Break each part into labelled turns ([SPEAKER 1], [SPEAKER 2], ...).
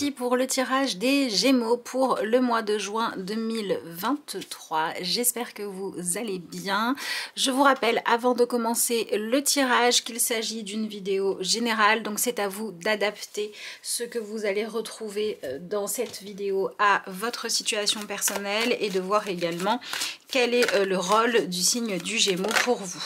[SPEAKER 1] parti pour le tirage des Gémeaux pour le mois de juin 2023. J'espère que vous allez bien. Je vous rappelle avant de commencer le tirage qu'il s'agit d'une vidéo générale, donc c'est à vous d'adapter ce que vous allez retrouver dans cette vidéo à votre situation personnelle et de voir également quel est le rôle du signe du Gémeaux pour vous.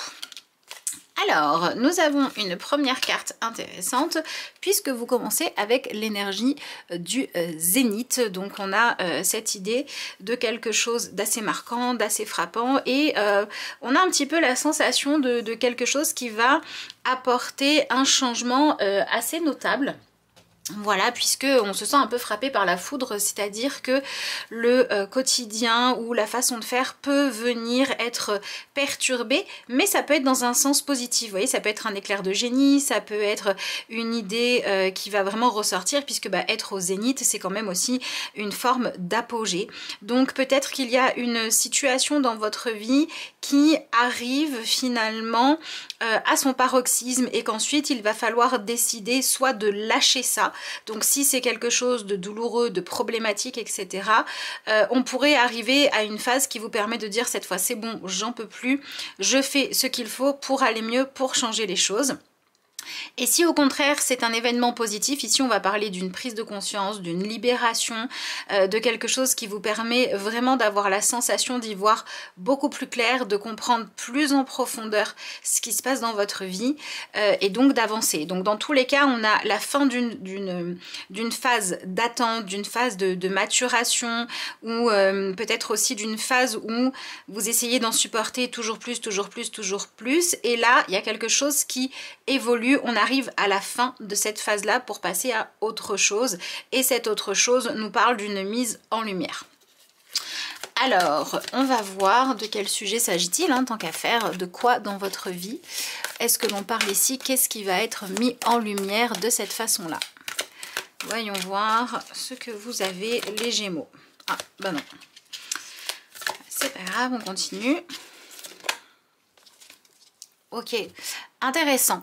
[SPEAKER 1] Alors, nous avons une première carte intéressante puisque vous commencez avec l'énergie du zénith. Donc, on a cette idée de quelque chose d'assez marquant, d'assez frappant et on a un petit peu la sensation de quelque chose qui va apporter un changement assez notable. Voilà, puisque on se sent un peu frappé par la foudre, c'est-à-dire que le quotidien ou la façon de faire peut venir être perturbé, mais ça peut être dans un sens positif. Vous voyez, ça peut être un éclair de génie, ça peut être une idée qui va vraiment ressortir, puisque être au zénith, c'est quand même aussi une forme d'apogée. Donc peut-être qu'il y a une situation dans votre vie qui arrive finalement à son paroxysme et qu'ensuite il va falloir décider soit de lâcher ça. Donc si c'est quelque chose de douloureux, de problématique, etc., on pourrait arriver à une phase qui vous permet de dire cette fois c'est bon, j'en peux plus, je fais ce qu'il faut pour aller mieux, pour changer les choses. Et si au contraire c'est un événement positif, ici on va parler d'une prise de conscience, d'une libération, de quelque chose qui vous permet vraiment d'avoir la sensation d'y voir beaucoup plus clair, de comprendre plus en profondeur ce qui se passe dans votre vie et donc d'avancer. Donc dans tous les cas on a la fin d'une phase d'attente, d'une phase de maturation ou peut-être aussi d'une phase où vous essayez d'en supporter toujours plus, toujours plus, toujours plus et là il y a quelque chose qui évolue. On arrive à la fin de cette phase-là pour passer à autre chose. Et cette autre chose nous parle d'une mise en lumière. Alors, on va voir de quel sujet s'agit-il, tant qu'à faire, de quoi dans votre vie est-ce que l'on parle ici, qu'est-ce qui va être mis en lumière de cette façon-là. Voyons voir ce que vous avez, les Gémeaux. Ah, bah non. C'est pas grave, on continue. Ok, intéressant.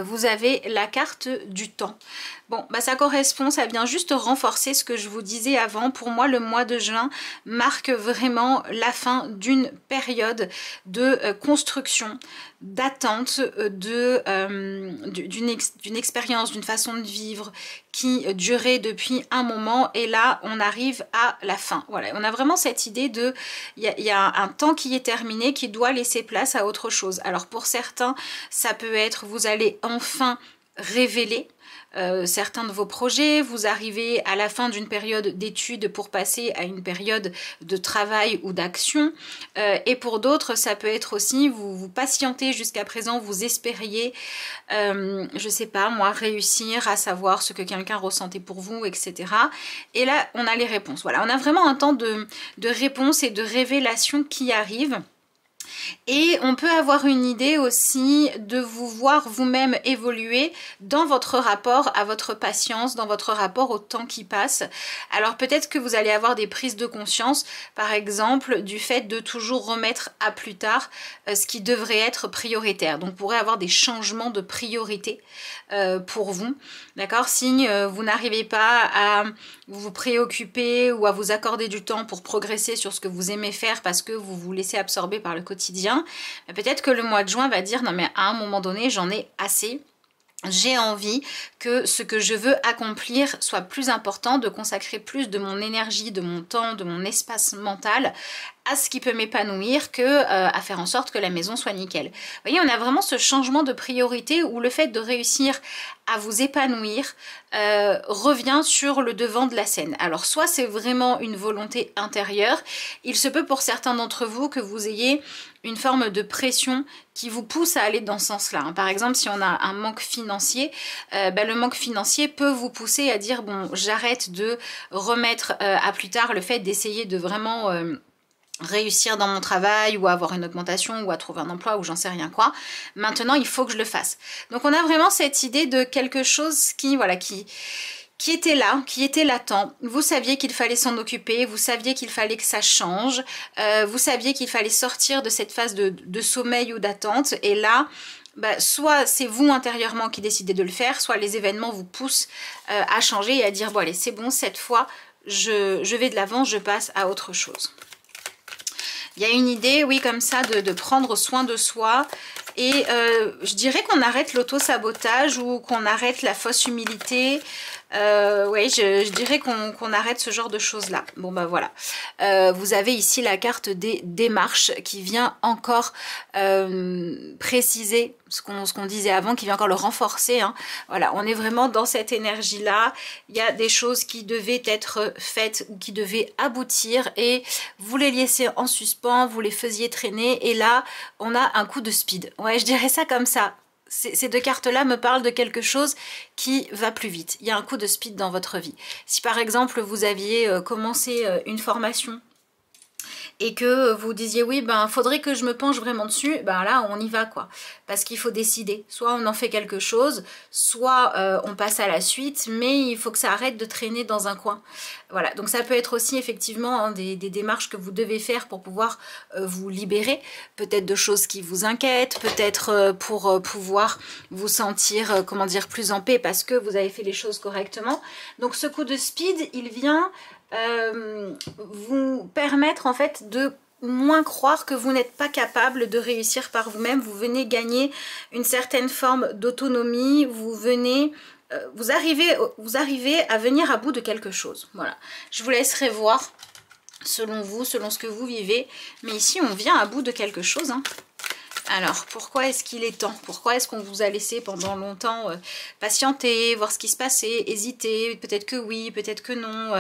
[SPEAKER 1] Vous avez la carte du temps. Bon, ça correspond, ça vient juste renforcer ce que je vous disais avant. Pour moi, le mois de juin marque vraiment la fin d'une période de construction, d'attente, d'une expérience, d'une façon de vivre qui durait depuis un moment. Et là, on arrive à la fin. Voilà, on a vraiment cette idée de... Il y a un temps qui est terminé, qui doit laisser place à autre chose. Alors pour certains, ça peut être, vous allez enfin révéler certains de vos projets, vous arrivez à la fin d'une période d'études pour passer à une période de travail ou d'action et pour d'autres ça peut être aussi vous patientez jusqu'à présent, vous espériez je sais pas moi réussir à savoir ce que quelqu'un ressentait pour vous, etc. Et là on a les réponses. Voilà, on a vraiment un temps de réponse et de révélation qui arrive. Et on peut avoir une idée aussi de vous voir vous-même évoluer dans votre rapport à votre patience, dans votre rapport au temps qui passe. Alors peut-être que vous allez avoir des prises de conscience, par exemple, du fait de toujours remettre à plus tard ce qui devrait être prioritaire. Donc vous pourrez avoir des changements de priorité pour vous. D'accord? Si vous n'arrivez pas à vous préoccuper ou à vous accorder du temps pour progresser sur ce que vous aimez faire parce que vous vous laissez absorber par le quotidien, peut-être que le mois de juin va dire non mais à un moment donné j'en ai assez. J'ai envie que ce que je veux accomplir soit plus important, de consacrer plus de mon énergie, de mon temps, de mon espace mental à ce qui peut m'épanouir que à faire en sorte que la maison soit nickel. Vous voyez, on a vraiment ce changement de priorité où le fait de réussir à vous épanouir revient sur le devant de la scène. Alors soit c'est vraiment une volonté intérieure, il se peut pour certains d'entre vous que vous ayez une forme de pression qui vous pousse à aller dans ce sens-là. Par exemple, si on a un manque financier, le manque financier peut vous pousser à dire bon, j'arrête de remettre à plus tard le fait d'essayer de vraiment réussir dans mon travail ou avoir une augmentation ou à trouver un emploi ou j'en sais rien quoi. Maintenant, il faut que je le fasse. Donc, on a vraiment cette idée de quelque chose qui, voilà, qui était là, qui était latent. Vous saviez qu'il fallait s'en occuper, vous saviez qu'il fallait que ça change, vous saviez qu'il fallait sortir de cette phase de sommeil ou d'attente. Et là, bah, soit c'est vous intérieurement qui décidez de le faire, soit les événements vous poussent à changer et à dire bon allez c'est bon, cette fois je vais de l'avant, je passe à autre chose. Il y a une idée, oui, comme ça, de prendre soin de soi. Et je dirais qu'on arrête l'auto-sabotage ou qu'on arrête la fausse humilité. Oui, je dirais qu'on arrête ce genre de choses-là. Bon, bah voilà. Vous avez ici la carte des démarches qui vient encore préciser ce qu'on disait avant, qui vient encore le renforcer. Hein. Voilà, on est vraiment dans cette énergie-là. Il y a des choses qui devaient être faites ou qui devaient aboutir et vous les laissiez en suspens, vous les faisiez traîner et là, on a un coup de speed. Ouais, je dirais ça comme ça. Ces deux cartes-là me parlent de quelque chose qui va plus vite. Il y a un coup de speed dans votre vie. Si par exemple, vous aviez commencé une formation et que vous disiez oui ben faudrait que je me penche vraiment dessus, ben là on y va quoi, parce qu'il faut décider, soit on en fait quelque chose, soit on passe à la suite, mais il faut que ça arrête de traîner dans un coin. Voilà, donc ça peut être aussi effectivement hein, des démarches que vous devez faire pour pouvoir vous libérer, peut-être de choses qui vous inquiètent, peut-être pour pouvoir vous sentir, comment dire, plus en paix parce que vous avez fait les choses correctement. Donc ce coup de speed, il vient vous permettre en fait de moins croire que vous n'êtes pas capable de réussir par vous-même. Vous venez gagner une certaine forme d'autonomie, vous arrivez à venir à bout de quelque chose. Voilà, je vous laisserai voir selon vous, selon ce que vous vivez, mais ici on vient à bout de quelque chose hein. Alors, pourquoi est-ce qu'il est temps? Pourquoi est-ce qu'on vous a laissé pendant longtemps patienter, voir ce qui se passait, hésiter, peut-être que oui, peut-être que non.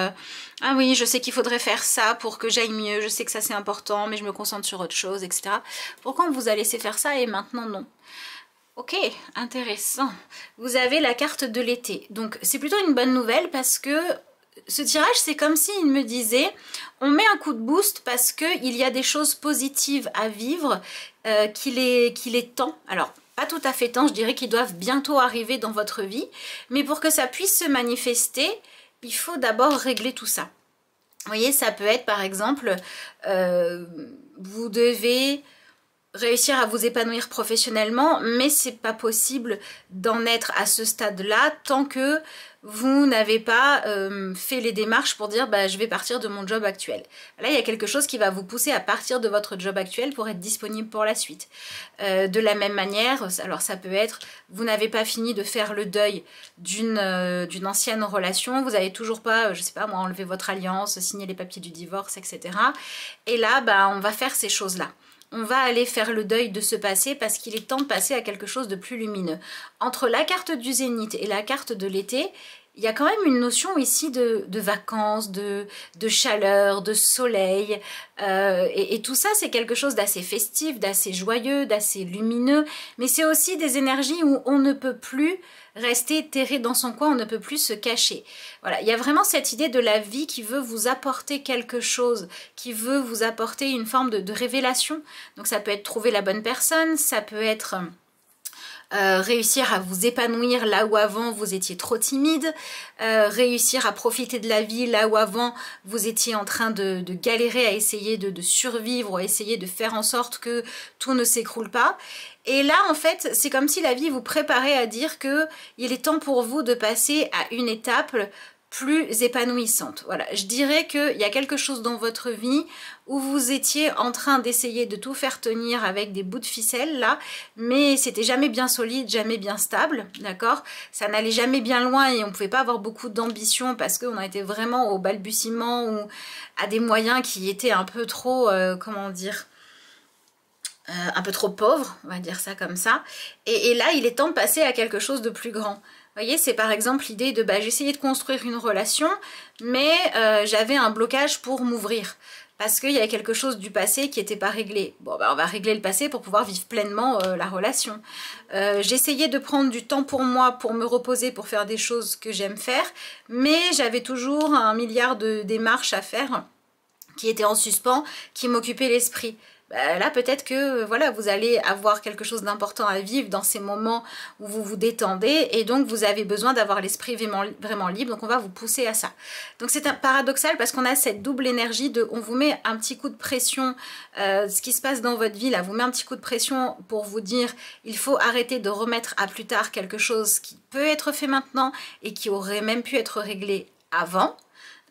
[SPEAKER 1] Ah oui, je sais qu'il faudrait faire ça pour que j'aille mieux, je sais que ça c'est important, mais je me concentre sur autre chose, etc. Pourquoi on vous a laissé faire ça et maintenant non? Ok, intéressant. Vous avez la carte de l'été. Donc, c'est plutôt une bonne nouvelle parce que ce tirage, c'est comme s'il me disait, on met un coup de boost parce qu'il y a des choses positives à vivre, qu'il est temps. Alors, pas tout à fait temps, je dirais qu'ils doivent bientôt arriver dans votre vie. Mais pour que ça puisse se manifester, il faut d'abord régler tout ça. Vous voyez, ça peut être par exemple, vous devez réussir à vous épanouir professionnellement, mais c'est pas possible d'en être à ce stade-là tant que vous n'avez pas fait les démarches pour dire bah, je vais partir de mon job actuel. Là, il y a quelque chose qui va vous pousser à partir de votre job actuel pour être disponible pour la suite. De la même manière, alors ça peut être, vous n'avez pas fini de faire le deuil d'une ancienne relation, vous n'avez toujours pas, je sais pas moi, enlevé votre alliance, signé les papiers du divorce, etc. Et là, bah, on va faire ces choses-là. On va aller faire le deuil de ce passé parce qu'il est temps de passer à quelque chose de plus lumineux. Entre la carte du zénith et la carte de l'été, il y a quand même une notion ici de vacances, de chaleur, de soleil. Et tout ça, c'est quelque chose d'assez festif, d'assez joyeux, d'assez lumineux. Mais c'est aussi des énergies où on ne peut plus rester terré dans son coin, on ne peut plus se cacher. Voilà, il y a vraiment cette idée de la vie qui veut vous apporter quelque chose, qui veut vous apporter une forme de révélation. Donc ça peut être trouver la bonne personne, ça peut être réussir à vous épanouir là où avant vous étiez trop timide, réussir à profiter de la vie là où avant vous étiez en train de galérer à essayer de survivre ou à essayer de faire en sorte que tout ne s'écroule pas. Et là en fait c'est comme si la vie vous préparait à dire que il est temps pour vous de passer à une étape plus épanouissante. Voilà, je dirais qu'il y a quelque chose dans votre vie où vous étiez en train d'essayer de tout faire tenir avec des bouts de ficelle là, mais c'était jamais bien solide, jamais bien stable, d'accord? Ça n'allait jamais bien loin et on ne pouvait pas avoir beaucoup d'ambition parce qu'on a été vraiment au balbutiement ou à des moyens qui étaient un peu trop, comment dire, un peu trop pauvres, on va dire ça comme ça. Et là, il est temps de passer à quelque chose de plus grand. Vous voyez, c'est par exemple l'idée de bah, j'essayais de construire une relation, mais j'avais un blocage pour m'ouvrir. Parce qu'il y avait quelque chose du passé qui n'était pas réglé. Bon, bah, on va régler le passé pour pouvoir vivre pleinement la relation. J'essayais de prendre du temps pour moi, pour me reposer, pour faire des choses que j'aime faire, mais j'avais toujours un milliard de démarches à faire qui étaient en suspens, qui m'occupaient l'esprit. bah, là peut-être que voilà, vous allez avoir quelque chose d'important à vivre dans ces moments où vous vous détendez et donc vous avez besoin d'avoir l'esprit vraiment libre, donc on va vous pousser à ça. Donc c'est un paradoxal parce qu'on a cette double énergie de on vous met un petit coup de pression, ce qui se passe dans votre vie là vous met un petit coup de pression pour vous dire il faut arrêter de remettre à plus tard quelque chose qui peut être fait maintenant et qui aurait même pu être réglé avant.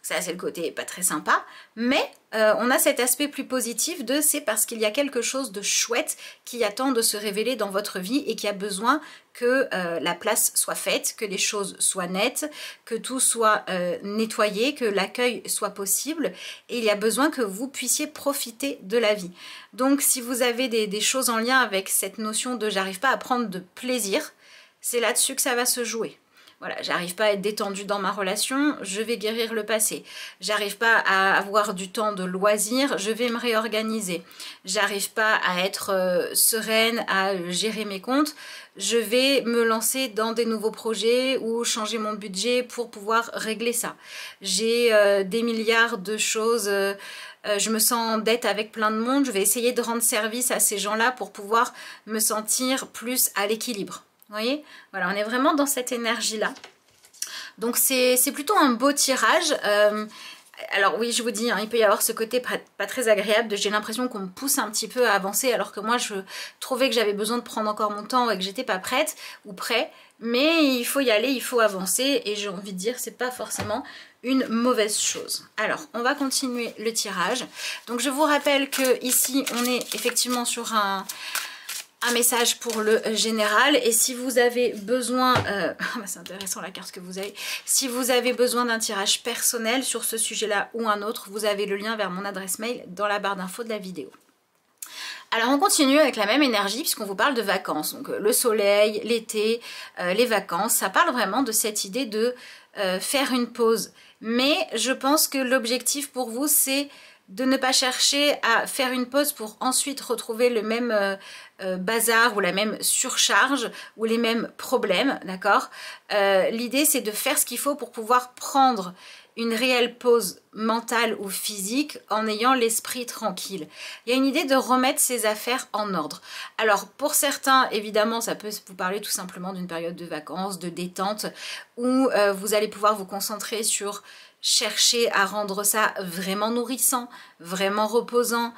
[SPEAKER 1] Ça, c'est le côté pas très sympa, mais on a cet aspect plus positif de c'est parce qu'il y a quelque chose de chouette qui attend de se révéler dans votre vie et qui a besoin que la place soit faite, que les choses soient nettes, que tout soit nettoyé, que l'accueil soit possible et il y a besoin que vous puissiez profiter de la vie. Donc si vous avez des choses en lien avec cette notion de j'arrive pas à prendre de plaisir, c'est là-dessus que ça va se jouer. Voilà, j'arrive pas à être détendue dans ma relation, je vais guérir le passé. J'arrive pas à avoir du temps de loisir, je vais me réorganiser. J'arrive pas à être sereine, à gérer mes comptes, je vais me lancer dans des nouveaux projets ou changer mon budget pour pouvoir régler ça. J'ai des milliards de choses... je me sens en dette avec plein de monde, je vais essayer de rendre service à ces gens-là pour pouvoir me sentir plus à l'équilibre. Vous voyez, voilà, on est vraiment dans cette énergie-là. Donc c'est plutôt un beau tirage. Alors oui, je vous dis, hein, il peut y avoir ce côté pas très agréable de j'ai l'impression qu'on me pousse un petit peu à avancer alors que moi je trouvais que j'avais besoin de prendre encore mon temps et que j'étais pas prête ou prêt. Mais il faut y aller, il faut avancer et j'ai envie de dire c'est pas forcément une mauvaise chose. Alors, on va continuer le tirage. Donc je vous rappelle que ici on est effectivement sur un message pour le général et si vous avez besoin, c'est intéressant la carte que vous avez, si vous avez besoin d'un tirage personnel sur ce sujet là ou un autre, vous avez le lien vers mon adresse mail dans la barre d'infos de la vidéo. Alors on continue avec la même énergie puisqu'on vous parle de vacances, donc le soleil, l'été, les vacances, ça parle vraiment de cette idée de faire une pause. Mais je pense que l'objectif pour vous c'est de ne pas chercher à faire une pause pour ensuite retrouver le même bazar ou la même surcharge ou les mêmes problèmes, d'accord? L'idée c'est de faire ce qu'il faut pour pouvoir prendre une réelle pause mentale ou physique en ayant l'esprit tranquille. Il y a une idée de remettre ses affaires en ordre. Alors pour certains, évidemment, ça peut vous parler tout simplement d'une période de vacances, de détente, où vous allez pouvoir vous concentrer sur chercher à rendre ça vraiment nourrissant, vraiment reposant.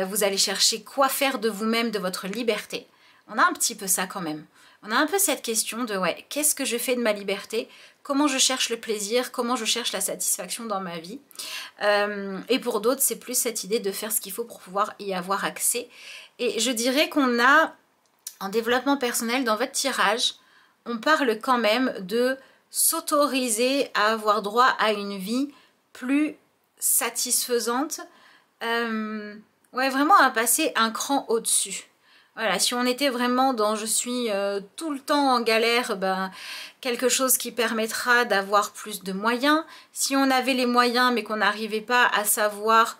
[SPEAKER 1] Vous allez chercher quoi faire de vous-même, de votre liberté. On a un petit peu ça quand même. On a un peu cette question de ouais, qu'est-ce que je fais de ma liberté? Comment je cherche le plaisir? Comment je cherche la satisfaction dans ma vie? Et pour d'autres, c'est plus cette idée de faire ce qu'il faut pour pouvoir y avoir accès. Et je dirais qu'on a, en développement personnel, dans votre tirage, on parle quand même de s'autoriser à avoir droit à une vie plus satisfaisante. Ouais, vraiment à passer un cran au-dessus. Voilà, si on était vraiment dans je suis tout le temps en galère, ben, quelque chose qui permettra d'avoir plus de moyens. Si on avait les moyens mais qu'on n'arrivait pas à savoir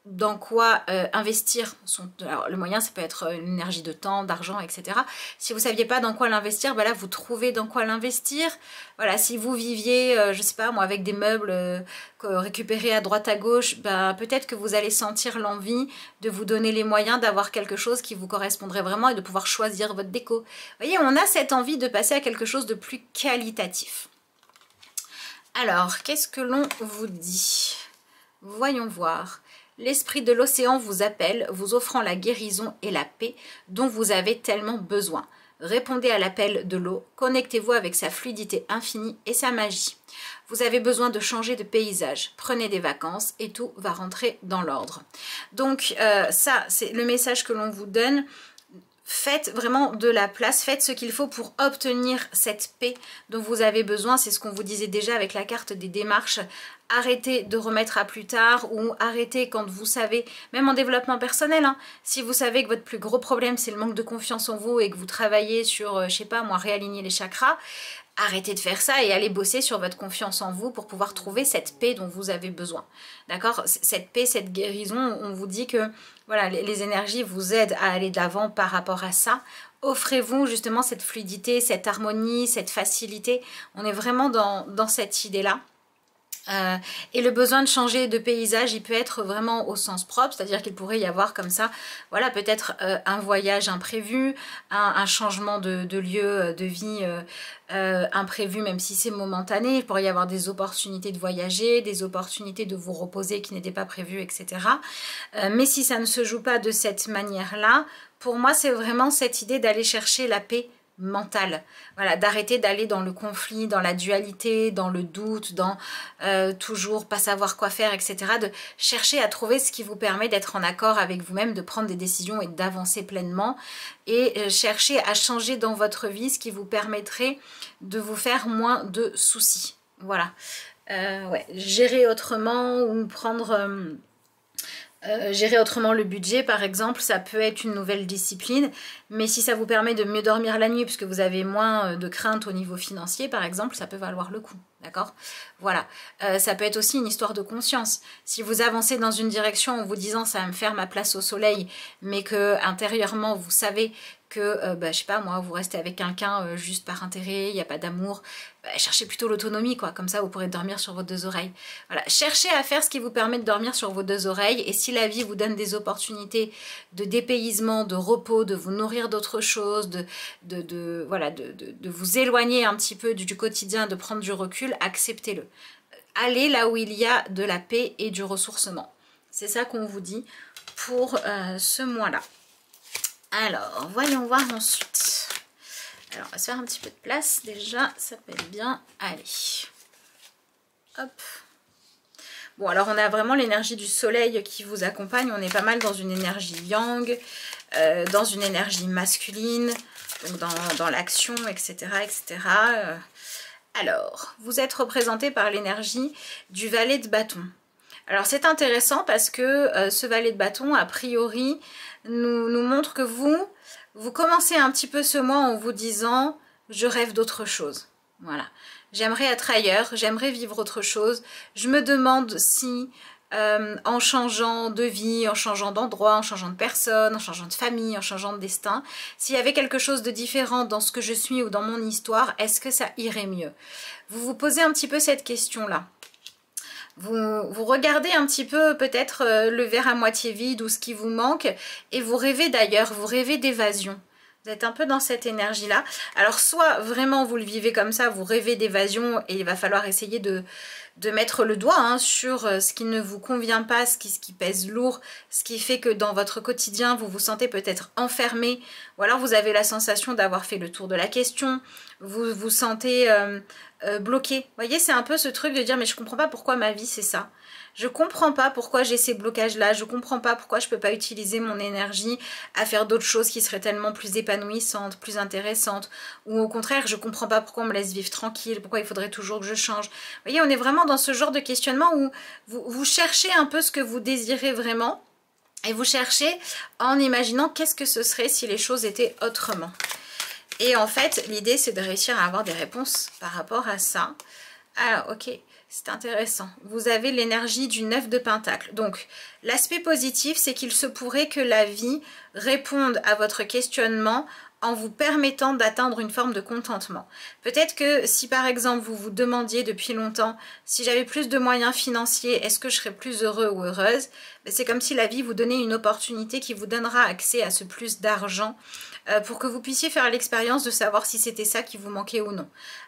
[SPEAKER 1] dans quoi investir, alors le moyen ça peut être une énergie de temps, d'argent, etc. Si vous ne saviez pas dans quoi l'investir, ben là vous trouvez dans quoi l'investir. Voilà, si vous viviez, je sais pas moi, avec des meubles récupérés à droite à gauche, ben, peut-être que vous allez sentir l'envie de vous donner les moyens d'avoir quelque chose qui vous correspondrait vraiment et de pouvoir choisir votre déco. Vous voyez, on a cette envie de passer à quelque chose de plus qualitatif. Alors, qu'est-ce que l'on vous dit? Voyons voir. L'esprit de l'océan vous appelle, vous offrant la guérison et la paix dont vous avez tellement besoin. Répondez à l'appel de l'eau, connectez-vous avec sa fluidité infinie et sa magie. Vous avez besoin de changer de paysage, prenez des vacances et tout va rentrer dans l'ordre. Donc ça, c'est le message que l'on vous donne. Faites vraiment de la place, faites ce qu'il faut pour obtenir cette paix dont vous avez besoin. C'est ce qu'on vous disait déjà avec la carte des démarches. Arrêtez de remettre à plus tard ou arrêtez quand vous savez, même en développement personnel, hein, si vous savez que votre plus gros problème c'est le manque de confiance en vous et que vous travaillez sur, je sais pas moi, réaligner les chakras, arrêtez de faire ça et allez bosser sur votre confiance en vous pour pouvoir trouver cette paix dont vous avez besoin. D'accord? Cette paix, cette guérison, on vous dit que voilà, les énergies vous aident à aller de l'avant par rapport à ça. Offrez-vous justement cette fluidité, cette harmonie, cette facilité. On est vraiment dans cette idée-là. Et le besoin de changer de paysage, il peut être vraiment au sens propre, c'est-à-dire qu'il pourrait y avoir comme ça, voilà, peut-être un voyage imprévu, un changement de lieu de vie imprévu, même si c'est momentané. Il pourrait y avoir des opportunités de voyager, des opportunités de vous reposer qui n'étaient pas prévues, etc. Mais si ça ne se joue pas de cette manière-là, pour moi, c'est vraiment cette idée d'aller chercher la paix mentale, voilà, d'arrêter d'aller dans le conflit, dans la dualité, dans le doute, dans toujours pas savoir quoi faire, etc. De chercher à trouver ce qui vous permet d'être en accord avec vous-même, de prendre des décisions et d'avancer pleinement, et chercher à changer dans votre vie ce qui vous permettrait de vous faire moins de soucis. Voilà, ouais, gérer autrement ou prendre... gérer autrement le budget, par exemple, ça peut être une nouvelle discipline, mais si ça vous permet de mieux dormir la nuit, puisque vous avez moins de crainte au niveau financier, par exemple, ça peut valoir le coup, d'accord? Voilà, ça peut être aussi une histoire de conscience. Si vous avancez dans une direction en vous disant ça va me faire ma place au soleil, mais que intérieurement vous savez que, je sais pas moi, vous restez avec quelqu'un juste par intérêt, il n'y a pas d'amour, cherchez plutôt l'autonomie, quoi. Comme ça, vous pourrez dormir sur vos deux oreilles. Voilà, cherchez à faire ce qui vous permet de dormir sur vos deux oreilles. Et si la vie vous donne des opportunités de dépaysement, de repos, de vous nourrir d'autres choses, de vous éloigner un petit peu du quotidien, de prendre du recul, acceptez-le. Allez là où il y a de la paix et du ressourcement. C'est ça qu'on vous dit pour ce mois-là. Alors, voyons voir ensuite. Alors, on va se faire un petit peu de place. Déjà, ça peut être bien. Allez. Hop. Bon, alors on a vraiment l'énergie du soleil qui vous accompagne. On est pas mal dans une énergie yang, dans une énergie masculine, donc dans l'action, etc. etc. Alors, vous êtes représenté par l'énergie du valet de bâton. Alors, c'est intéressant parce que ce valet de bâton, a priori, nous montre que vous commencez un petit peu ce mois en vous disant « je rêve d'autre chose ». Voilà. J'aimerais être ailleurs, j'aimerais vivre autre chose. Je me demande si, en changeant de vie, en changeant d'endroit, en changeant de personne, en changeant de famille, en changeant de destin, s'il y avait quelque chose de différent dans ce que je suis ou dans mon histoire, est-ce que ça irait mieux? Vous vous posez un petit peu cette question-là. Vous regardez un petit peu peut-être le verre à moitié vide ou ce qui vous manque, et vous rêvez d'ailleurs, vous rêvez d'évasion. Vous êtes un peu dans cette énergie-là. Alors soit vraiment vous le vivez comme ça, vous rêvez d'évasion et il va falloir essayer de mettre le doigt sur ce qui ne vous convient pas, ce qui pèse lourd, ce qui fait que dans votre quotidien vous vous sentez peut-être enfermé, ou alors vous avez la sensation d'avoir fait le tour de la question, vous vous sentez bloqué. Vous voyez, c'est un peu ce truc de dire mais je comprends pas pourquoi ma vie c'est ça. Je comprends pas pourquoi j'ai ces blocages-là, je comprends pas pourquoi je peux pas utiliser mon énergie à faire d'autres choses qui seraient tellement plus épanouissantes, plus intéressantes, ou au contraire, je comprends pas pourquoi on me laisse vivre tranquille, pourquoi il faudrait toujours que je change. Vous voyez, on est vraiment dans ce genre de questionnement où vous cherchez un peu ce que vous désirez vraiment, et vous cherchez en imaginant qu'est-ce que ce serait si les choses étaient autrement. Et en fait, l'idée, c'est de réussir à avoir des réponses par rapport à ça. Alors, ok. C'est intéressant. Vous avez l'énergie du 9 de Pentacle. Donc, l'aspect positif, c'est qu'il se pourrait que la vie réponde à votre questionnement en vous permettant d'atteindre une forme de contentement. Peut-être que si par exemple vous vous demandiez depuis longtemps si j'avais plus de moyens financiers, est-ce que je serais plus heureux ou heureuse? C'est comme si la vie vous donnait une opportunité qui vous donnera accès à ce plus d'argent pour que vous puissiez faire l'expérience de savoir si c'était ça qui vous manquait ou non.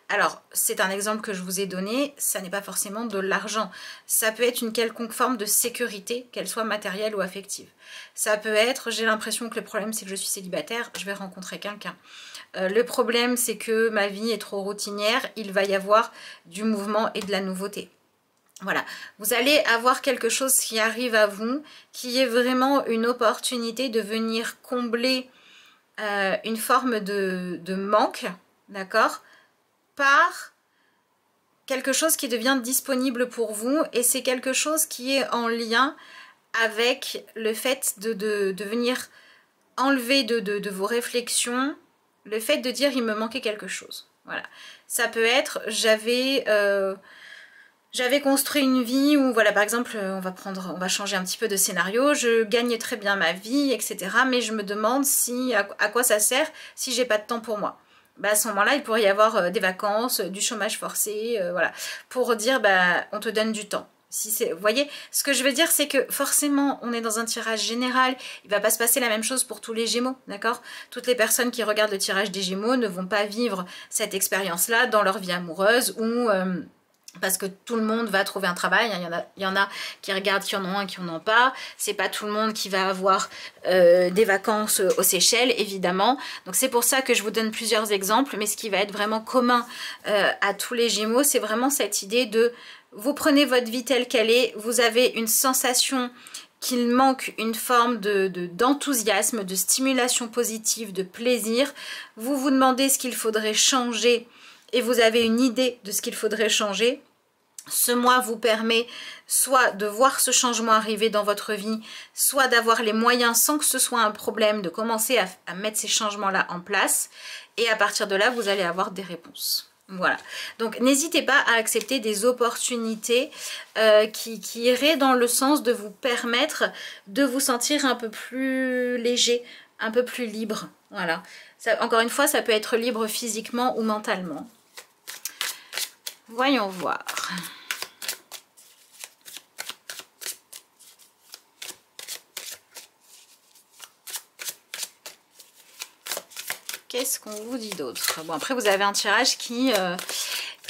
[SPEAKER 1] Alors, c'est un exemple que je vous ai donné, ça n'est pas forcément de l'argent. Ça peut être une quelconque forme de sécurité, qu'elle soit matérielle ou affective. Ça peut être, j'ai l'impression que le problème c'est que je suis célibataire, je vais rencontrer quelqu'un. Le problème c'est que ma vie est trop routinière, il va y avoir du mouvement et de la nouveauté. Voilà, vous allez avoir quelque chose qui arrive à vous, qui est vraiment une opportunité de venir combler une forme de manque, d'accord, par quelque chose qui devient disponible pour vous, et c'est quelque chose qui est en lien avec le fait de venir enlever de vos réflexions le fait de dire il me manquait quelque chose. Voilà, ça peut être j'avais construit une vie où, voilà, par exemple, on va changer un petit peu de scénario, je gagne très bien ma vie, etc. Mais je me demande à quoi ça sert si j'ai pas de temps pour moi. bah à ce moment-là, il pourrait y avoir des vacances, du chômage forcé, voilà, pour dire, bah, on te donne du temps. Si vous voyez, ce que je veux dire, c'est que forcément, on est dans un tirage général. Il ne va pas se passer la même chose pour tous les Gémeaux, d'accord? Toutes les personnes qui regardent le tirage des Gémeaux ne vont pas vivre cette expérience-là dans leur vie amoureuse ou... parce que tout le monde va trouver un travail, il y en a qui regardent qui en ont un, qui en ont pas. C'est pas tout le monde qui va avoir des vacances aux Seychelles, évidemment. Donc c'est pour ça que je vous donne plusieurs exemples, mais ce qui va être vraiment commun à tous les Gémeaux, c'est vraiment cette idée de vous prenez votre vie telle qu'elle est, vous avez une sensation qu'il manque une forme d'enthousiasme, de stimulation positive, de plaisir. Vous vous demandez ce qu'il faudrait changer et vous avez une idée de ce qu'il faudrait changer. Ce mois vous permet soit de voir ce changement arriver dans votre vie, soit d'avoir les moyens sans que ce soit un problème, de commencer à mettre ces changements-là en place. Et à partir de là, vous allez avoir des réponses. Voilà, donc n'hésitez pas à accepter des opportunités qui iraient dans le sens de vous permettre de vous sentir un peu plus léger, un peu plus libre. Voilà, ça, encore une fois, ça peut être libre physiquement ou mentalement. Voyons voir. Qu'est-ce qu'on vous dit d'autre? Bon, après, vous avez un tirage qui...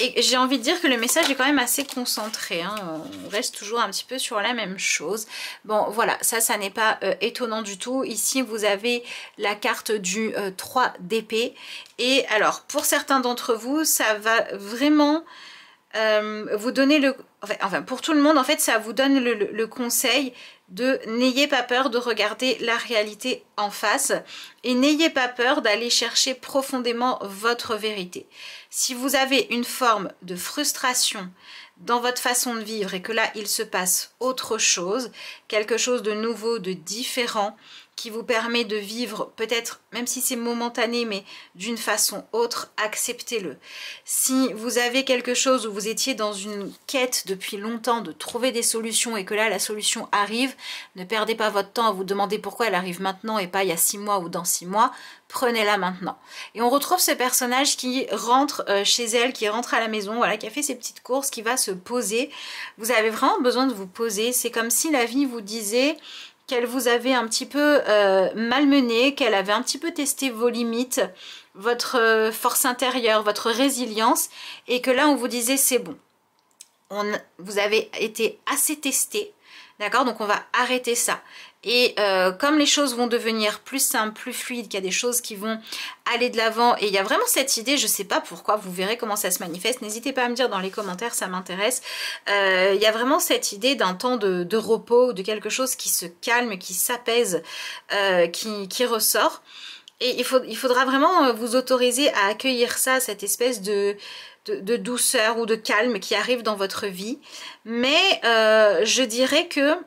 [SPEAKER 1] et j'ai envie de dire que le message est quand même assez concentré. Hein. On reste toujours un petit peu sur la même chose. Bon, voilà, ça n'est pas étonnant du tout. Ici, vous avez la carte du 3 d'épée. Et alors, pour certains d'entre vous, ça va vraiment... vous donner le... Enfin, pour tout le monde, en fait, ça vous donne le conseil de n'ayez pas peur de regarder la réalité en face et n'ayez pas peur d'aller chercher profondément votre vérité. Si vous avez une forme de frustration dans votre façon de vivre et que là, il se passe autre chose, quelque chose de nouveau, de différent, qui vous permet de vivre, peut-être, même si c'est momentané, mais d'une façon autre, acceptez-le. Si vous avez quelque chose où vous étiez dans une quête depuis longtemps de trouver des solutions et que là, la solution arrive, ne perdez pas votre temps à vous demander pourquoi elle arrive maintenant et pas il y a 6 mois ou dans 6 mois. Prenez-la maintenant. Et on retrouve ce personnage qui rentre chez elle, qui rentre à la maison, voilà, qui a fait ses petites courses, qui va se poser. Vous avez vraiment besoin de vous poser. C'est comme si la vie vous disait qu'elle vous avait un petit peu malmené, qu'elle avait un petit peu testé vos limites, votre force intérieure, votre résilience, et que là on vous disait c'est bon, vous avez été assez testé, d'accord, donc on va arrêter ça. Et comme les choses vont devenir plus simples, plus fluides, qu'il y a des choses qui vont aller de l'avant, et il y a vraiment cette idée, je ne sais pas pourquoi, vous verrez comment ça se manifeste, n'hésitez pas à me dire dans les commentaires, ça m'intéresse. Il y a vraiment cette idée d'un temps de repos, de quelque chose qui se calme, qui s'apaise, qui ressort. Et il faudra vraiment vous autoriser à accueillir ça, cette espèce de douceur ou de calme qui arrive dans votre vie. Mais je dirais que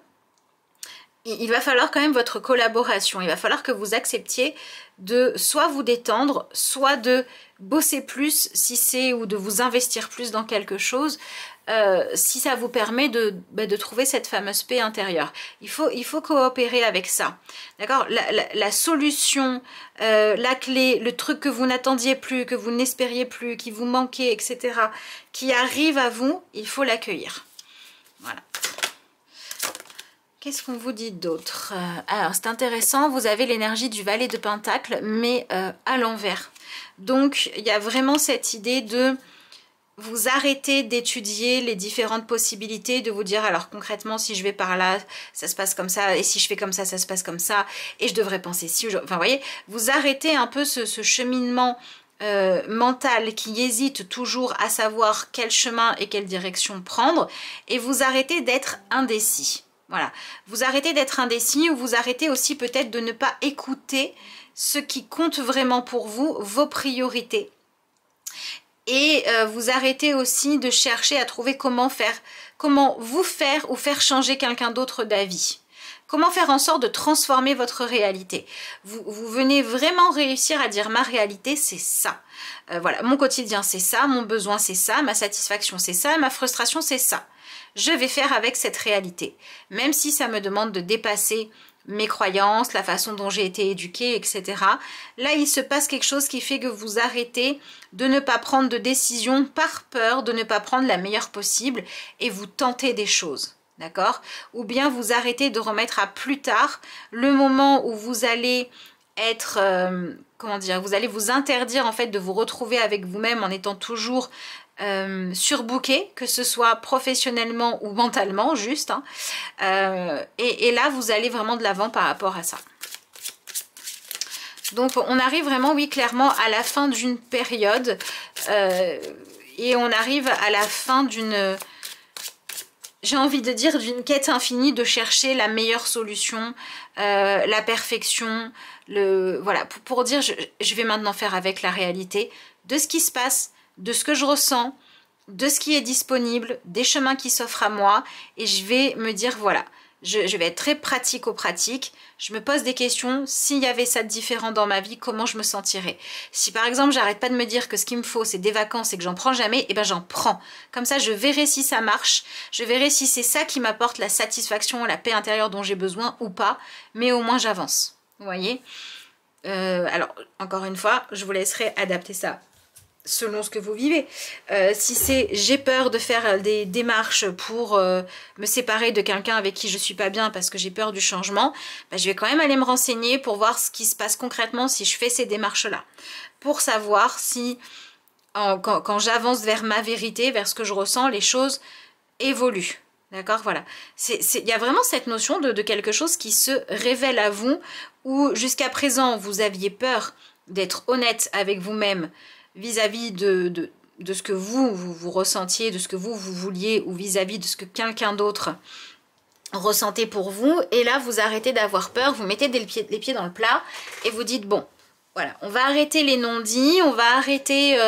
[SPEAKER 1] il va falloir quand même votre collaboration. Il va falloir que vous acceptiez de soit vous détendre, soit de bosser plus si c'est, ou de vous investir plus dans quelque chose, si ça vous permet de trouver cette fameuse paix intérieure. Il faut coopérer avec ça. D'accord, la solution, la clé, le truc que vous n'attendiez plus, que vous n'espériez plus, qui vous manquait, etc., qui arrive à vous, il faut l'accueillir. Voilà. Qu'est-ce qu'on vous dit d'autre? Alors, c'est intéressant, vous avez l'énergie du valet de Pentacle, mais à l'envers. Donc, il y a vraiment cette idée de vous arrêter d'étudier les différentes possibilités, de vous dire, alors concrètement, si je vais par là, ça se passe comme ça, et si je fais comme ça se passe comme ça, et je devrais penser si... Enfin, vous voyez, vous arrêtez un peu ce cheminement mental qui hésite toujours à savoir quel chemin et quelle direction prendre, et vous arrêtez d'être indécis. Voilà, vous arrêtez d'être indécis, ou vous arrêtez aussi peut-être de ne pas écouter ce qui compte vraiment pour vous, vos priorités. Et vous arrêtez aussi de chercher à trouver comment vous faire ou faire changer quelqu'un d'autre d'avis. Comment faire en sorte de transformer votre réalité. Vous venez vraiment réussir à dire ma réalité c'est ça. Voilà, mon quotidien c'est ça, mon besoin c'est ça, ma satisfaction c'est ça, ma frustration c'est ça. Je vais faire avec cette réalité. Même si ça me demande de dépasser mes croyances, la façon dont j'ai été éduquée, etc. Là, il se passe quelque chose qui fait que vous arrêtez de ne pas prendre de décision par peur de ne pas prendre la meilleure possible et vous tentez des choses. D'accord? Ou bien vous arrêtez de remettre à plus tard le moment où vous allez être, comment dire, vous allez vous interdire en fait de vous retrouver avec vous-même en étant toujours surbooké, que ce soit professionnellement ou mentalement, juste. Hein. Et là, vous allez vraiment de l'avant par rapport à ça. Donc, on arrive vraiment, oui, clairement à la fin d'une période et on arrive à la fin d'une... J'ai envie de dire d'une quête infinie de chercher la meilleure solution, la perfection, voilà, pour dire je vais maintenant faire avec la réalité de ce qui se passe, de ce que je ressens, de ce qui est disponible, des chemins qui s'offrent à moi et je vais me dire voilà, je vais être très pratico-pratique, je me pose des questions, s'il y avait ça de différent dans ma vie, comment je me sentirais? Si par exemple j'arrête pas de me dire que ce qu'il me faut c'est des vacances et que j'en prends jamais, et ben j'en prends. Comme ça je verrai si ça marche, je verrai si c'est ça qui m'apporte la satisfaction, la paix intérieure dont j'ai besoin ou pas, mais au moins j'avance. Vous voyez? Alors encore une fois, je vous laisserai adapter ça selon ce que vous vivez. Si c'est j'ai peur de faire des démarches pour me séparer de quelqu'un avec qui je suis pas bien parce que j'ai peur du changement, bah, je vais quand même aller me renseigner pour voir ce qui se passe concrètement si je fais ces démarches-là. Pour savoir si quand j'avance vers ma vérité, vers ce que je ressens, les choses évoluent. D'accord, voilà. Il y a vraiment cette notion de quelque chose qui se révèle à vous, où jusqu'à présent vous aviez peur d'être honnête avec vous-même, vis-à-vis de ce que vous ressentiez, de ce que vous vouliez, ou vis-à-vis de ce que quelqu'un d'autre ressentait pour vous. Et là, vous arrêtez d'avoir peur, vous mettez les pieds dans le plat et vous dites, bon, voilà, on va arrêter les non-dits, on va arrêter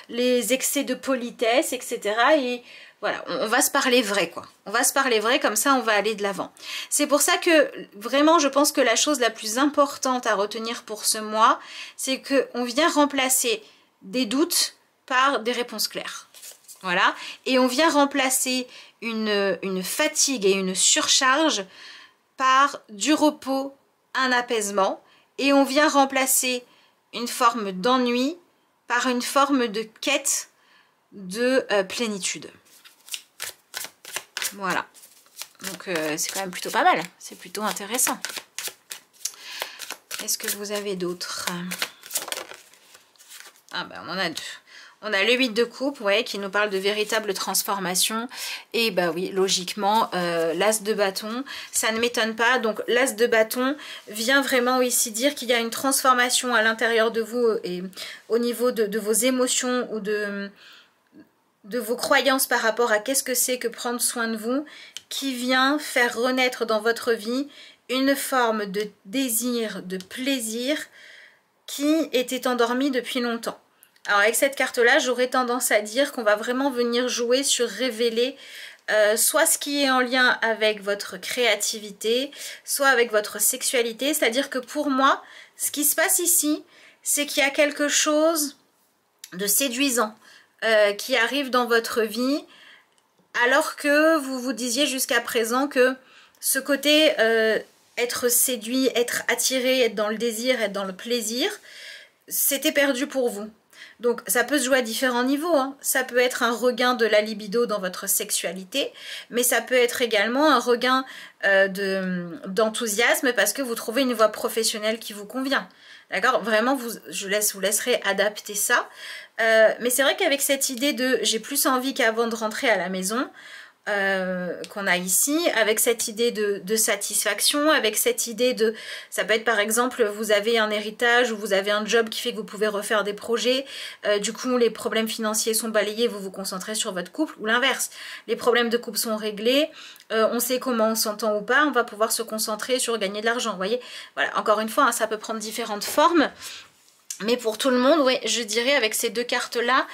[SPEAKER 1] les excès de politesse, etc. Et voilà, on va se parler vrai, quoi. On va se parler vrai, comme ça, on va aller de l'avant. C'est pour ça que, vraiment, je pense que la chose la plus importante à retenir pour ce mois, c'est qu'on vient remplacer des doutes par des réponses claires. Voilà. Et on vient remplacer une fatigue et une surcharge par du repos, un apaisement. Et on vient remplacer une forme d'ennui par une forme de quête de plénitude. Voilà. Donc c'est quand même plutôt pas mal. C'est plutôt intéressant. Est-ce que vous avez d'autres ? Ah ben on en a deux. On a le 8 de coupe, vous voyez, qui nous parle de véritable transformation. Et bah oui, logiquement, l'as de bâton, ça ne m'étonne pas. Donc l'as de bâton vient vraiment ici dire qu'il y a une transformation à l'intérieur de vous et au niveau de vos émotions ou de vos croyances par rapport à qu'est-ce que c'est que prendre soin de vous, qui vient faire renaître dans votre vie une forme de désir, de plaisir qui était endormie depuis longtemps. Alors avec cette carte-là, j'aurais tendance à dire qu'on va vraiment venir jouer sur révéler soit ce qui est en lien avec votre créativité, soit avec votre sexualité. C'est-à-dire que pour moi, ce qui se passe ici, c'est qu'il y a quelque chose de séduisant qui arrive dans votre vie, alors que vous vous disiez jusqu'à présent que ce côté être séduit, être attiré, être dans le désir, être dans le plaisir, c'était perdu pour vous. Donc ça peut se jouer à différents niveaux, hein. Ça peut être un regain de la libido dans votre sexualité, mais ça peut être également un regain d'enthousiasme parce que vous trouvez une voie professionnelle qui vous convient. D'accord? Vraiment, je vous laisserai adapter ça. Mais c'est vrai qu'avec cette idée de j'ai plus envie qu'avant de rentrer à la maison, qu'on a ici, avec cette idée de satisfaction, avec cette idée de, ça peut être par exemple vous avez un héritage ou vous avez un job qui fait que vous pouvez refaire des projets, du coup les problèmes financiers sont balayés, vous vous concentrez sur votre couple, ou l'inverse, les problèmes de couple sont réglés, on sait comment on s'entend ou pas, on va pouvoir se concentrer sur gagner de l'argent, vous voyez, voilà, encore une fois, hein, ça peut prendre différentes formes, mais pour tout le monde, ouais, je dirais avec ces deux cartes là,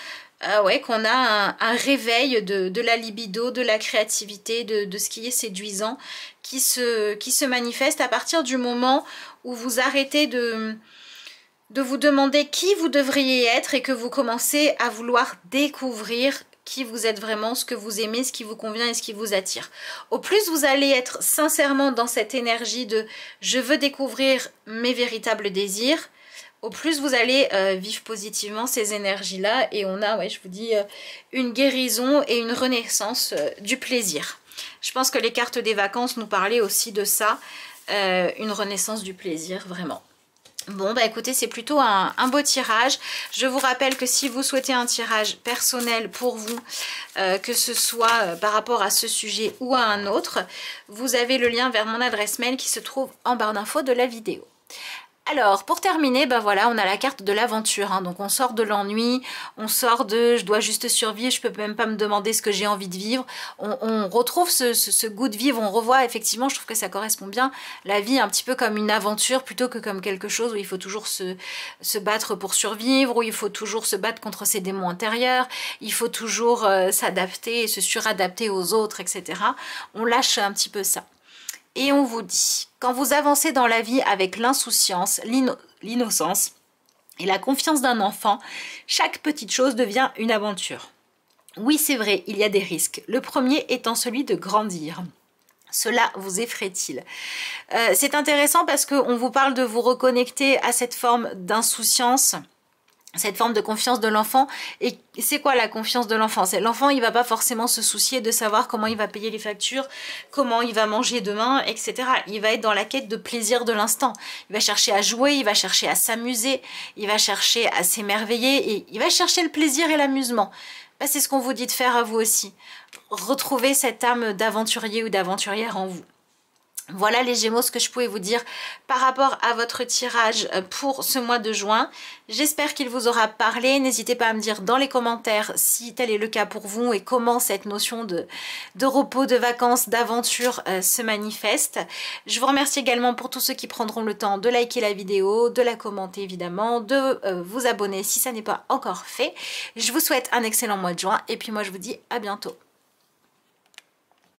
[SPEAKER 1] ouais, qu'on a un réveil de la libido, de la créativité, de ce qui est séduisant, qui se manifeste à partir du moment où vous arrêtez de vous demander qui vous devriez être et que vous commencez à vouloir découvrir qui vous êtes vraiment, ce que vous aimez, ce qui vous convient et ce qui vous attire. Au plus vous allez être sincèrement dans cette énergie de je veux découvrir mes véritables désirs, au plus vous allez vivre positivement ces énergies-là. Et on a, ouais, je vous dis, une guérison et une renaissance du plaisir. Je pense que les cartes des vacances nous parlaient aussi de ça, une renaissance du plaisir, vraiment. Bon, bah écoutez, c'est plutôt un beau tirage. Je vous rappelle que si vous souhaitez un tirage personnel pour vous, que ce soit par rapport à ce sujet ou à un autre, vous avez le lien vers mon adresse mail qui se trouve en barre d'infos de la vidéo. Alors, pour terminer, ben voilà, on a la carte de l'aventure, hein. Donc on sort de l'ennui, on sort de je dois juste survivre, je peux même pas me demander ce que j'ai envie de vivre. On retrouve ce goût de vivre, on revoit effectivement, je trouve que ça correspond bien, la vie un petit peu comme une aventure plutôt que comme quelque chose où il faut toujours se battre pour survivre, où il faut toujours se battre contre ses démons intérieurs, il faut toujours s'adapter et se suradapter aux autres, etc. On lâche un petit peu ça. Et on vous dit, quand vous avancez dans la vie avec l'insouciance, l'innocence et la confiance d'un enfant, chaque petite chose devient une aventure. Oui, c'est vrai, il y a des risques. Le premier étant celui de grandir. Cela vous effraie-t-il? C'est intéressant parce qu'on vous parle de vous reconnecter à cette forme d'insouciance, cette forme de confiance de l'enfant. Et c'est quoi la confiance de l'enfant? C'est l'enfant, il va pas forcément se soucier de savoir comment il va payer les factures, comment il va manger demain, etc. Il va être dans la quête de plaisir de l'instant. Il va chercher à jouer, il va chercher à s'amuser, il va chercher à s'émerveiller et il va chercher le plaisir et l'amusement. Ben, c'est ce qu'on vous dit de faire à vous aussi. Retrouvez cette âme d'aventurier ou d'aventurière en vous. Voilà les Gémeaux, ce que je pouvais vous dire par rapport à votre tirage pour ce mois de juin. J'espère qu'il vous aura parlé. N'hésitez pas à me dire dans les commentaires si tel est le cas pour vous et comment cette notion de repos, de vacances, d'aventure se manifeste. Je vous remercie également pour tous ceux qui prendront le temps de liker la vidéo, de la commenter évidemment, de vous abonner si ça n'est pas encore fait. Je vous souhaite un excellent mois de juin et puis moi je vous dis à bientôt.